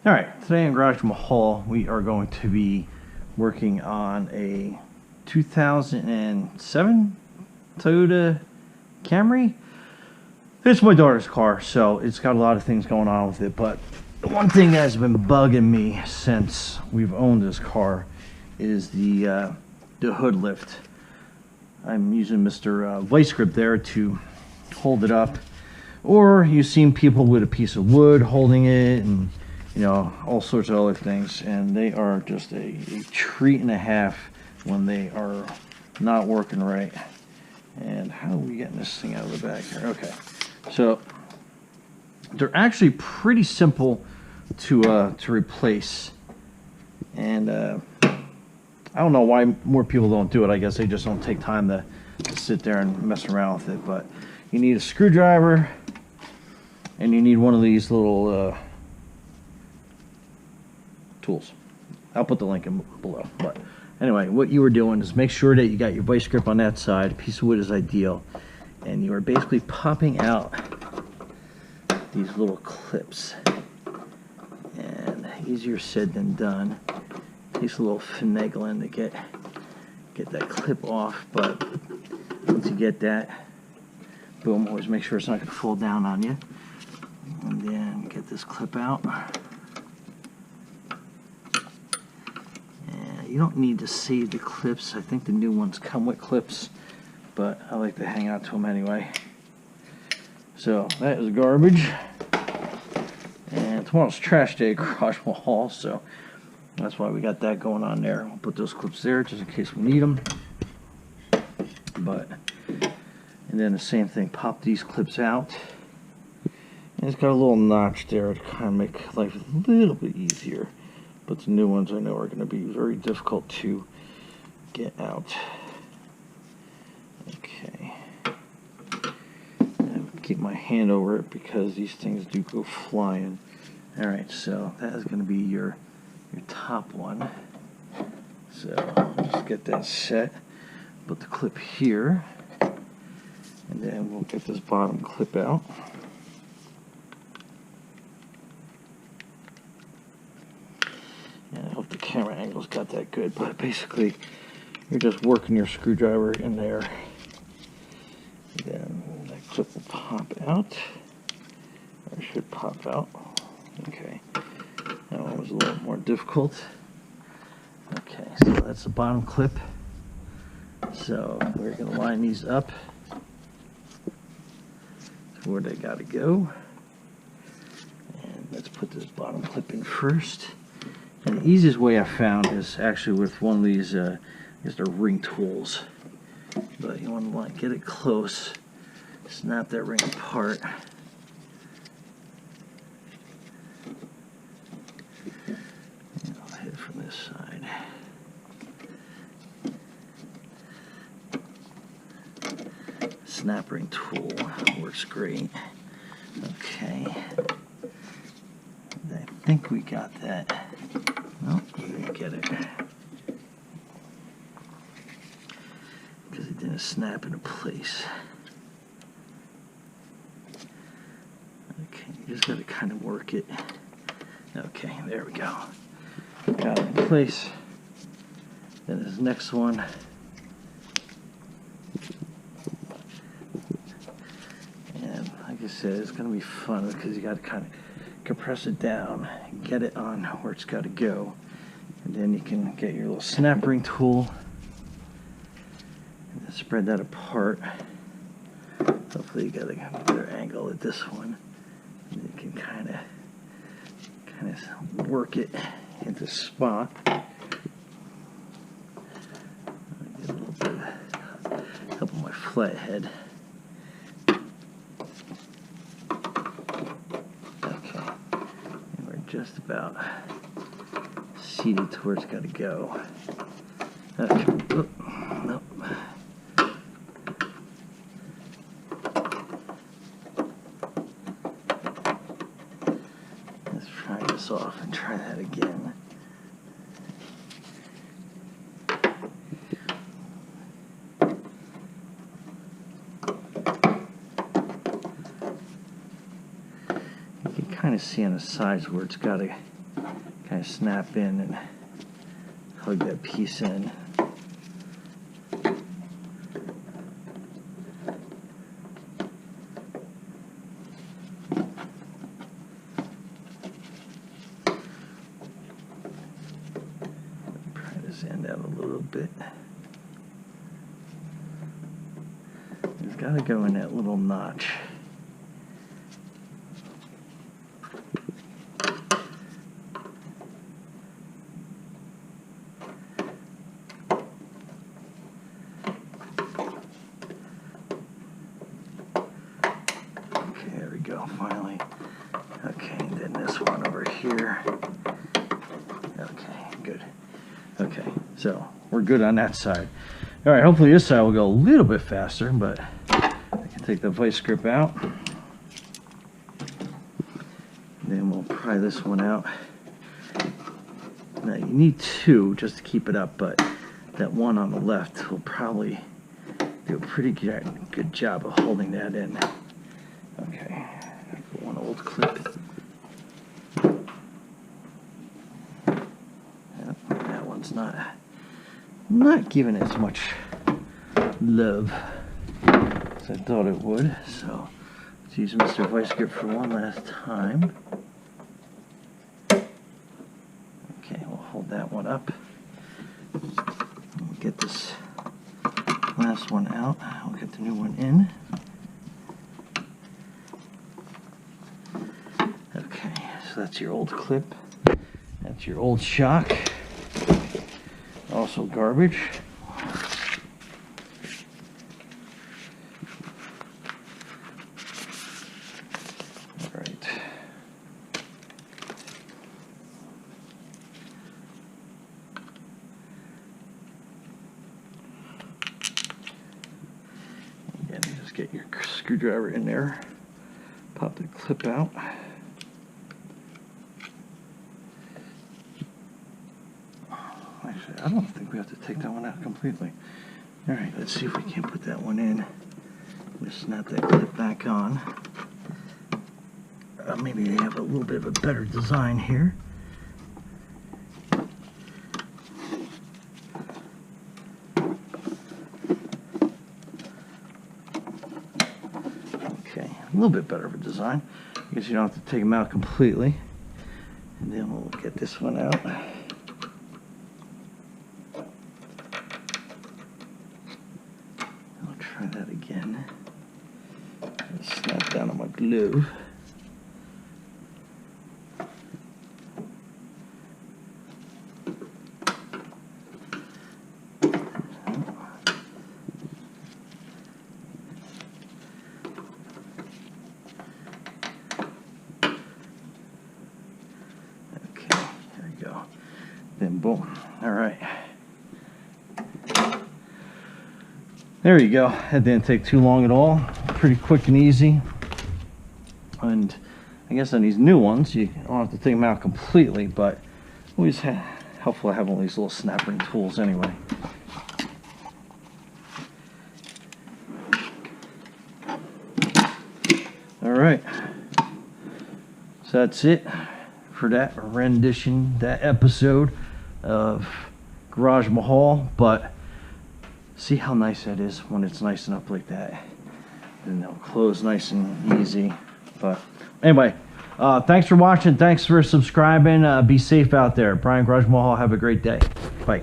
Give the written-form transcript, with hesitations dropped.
Alright, today in Garage Mahal we are going to be working on a 2007 Toyota Camry. It's my daughter's car, so it's got a lot of things going on with it, but the one thing that's been bugging me since we've owned this car is the hood lift. I'm using Mr. Vice Grip there to hold it up, or you've seen people with a piece of wood holding it and all sorts of other things, and they are just a treat and a half when they are not working right. And how are we getting this thing out of the back here? Okay, so they're actually pretty simple to replace, and I don't know why more people don't do it. I guess they just don't take time to sit there and mess around with it. But you need a screwdriver, and you need one of these little tools. I'll put the link in below. But anyway, what you were doing is make sure that you got your vice grip on that side. A piece of wood is ideal, and you are basically popping out these little clips. And easier said than done. Takes a little finagling to get that clip off, but once you get that, boom, always make sure it's not going to fall down on you. And then get this clip out. You don't need to save the clips. I think the new ones come with clips, but I like to hang out to them anyway. So that is garbage. And tomorrow's trash day at Garage Mahal, so that's why we got that going on there. We'll put those clips there just in case we need them. And then the same thing, pop these clips out. And it's got a little notch there to kind of make life a little bit easier. But the new ones I know are going to be very difficult to get out. Okay. And keep my hand over it because these things do go flying. Alright, so that is going to be your top one. So just get that set. Put the clip here. And then we'll get this bottom clip out. And I hope the camera angle's got that good, but basically you're just working your screwdriver in there. Then that clip will pop out, or should pop out. Okay, that one was a little more difficult. Okay, so that's the bottom clip. So we're going to line these up to where they got to go. And let's put this bottom clip in first. And the easiest way I found is actually with one of these is the ring tools. But you want to get it close, snap that ring apart. And I'll hit it from this side. Snap ring tool works great. Okay. I think we got that. Nope, we didn't get it. Because it didn't snap into place. Okay, you just got to kind of work it. Okay, there we go. Got it in place. Then this next one. And like I said, it's going to be fun because you got to kind of compress it down, get it on where it's got to go, and then you can get your little snap ring tool and then spread that apart. Hopefully you got a better angle at this one, and you can kind of work it into spot. Get a little bit of help on my flathead. Just about seated to where it's got to go. Okay. Oh, nope. Let's try this off and try that again. You can kind of see on the sides where it's got to kind of snap in and hug that piece in. Pry this end out a little bit. It's got to go in that little notch. Okay, there we go, finally. Okay, then this one over here. Okay, good. Okay, so we're good on that side. All right, hopefully this side will go a little bit faster, but I can take the vice grip out. Then we'll pry this one out. Now you need two just to keep it up, but that one on the left will probably do a pretty good job of holding that in. Okay, one old clip. Yep, that one's not giving as much love as I thought it would, so let's use Mr. Vice Grip for one last time. Okay, we'll hold that one up. We'll get this last one out. We'll get the new one in. Okay, so that's your old clip. That's your old shock. Also garbage. All right. Again, you just get your screwdriver in there. Pop the clip out. Actually, I don't think we have to take that one out completely. All right, let's see if we can put that one in. Just snap that clip back on. Maybe they have a little bit of a better design here. Okay, a little bit better of a design. I guess you don't have to take them out completely. And then we'll get this one out. Try that again. Snap down on my glove. Okay, there we go. Then boom. All right. There you go. That didn't take too long at all. Pretty quick and easy. And I guess on these new ones, you don't have to take them out completely, but always helpful to have all these little snap ring tools anyway. All right. So that's it for that rendition, that episode of Garage Mahal. But see how nice that is when it's nice and up like that. And they'll close nice and easy. But anyway, thanks for watching. Thanks for subscribing. Be safe out there. Brian Garage Mahal, have a great day. Bye.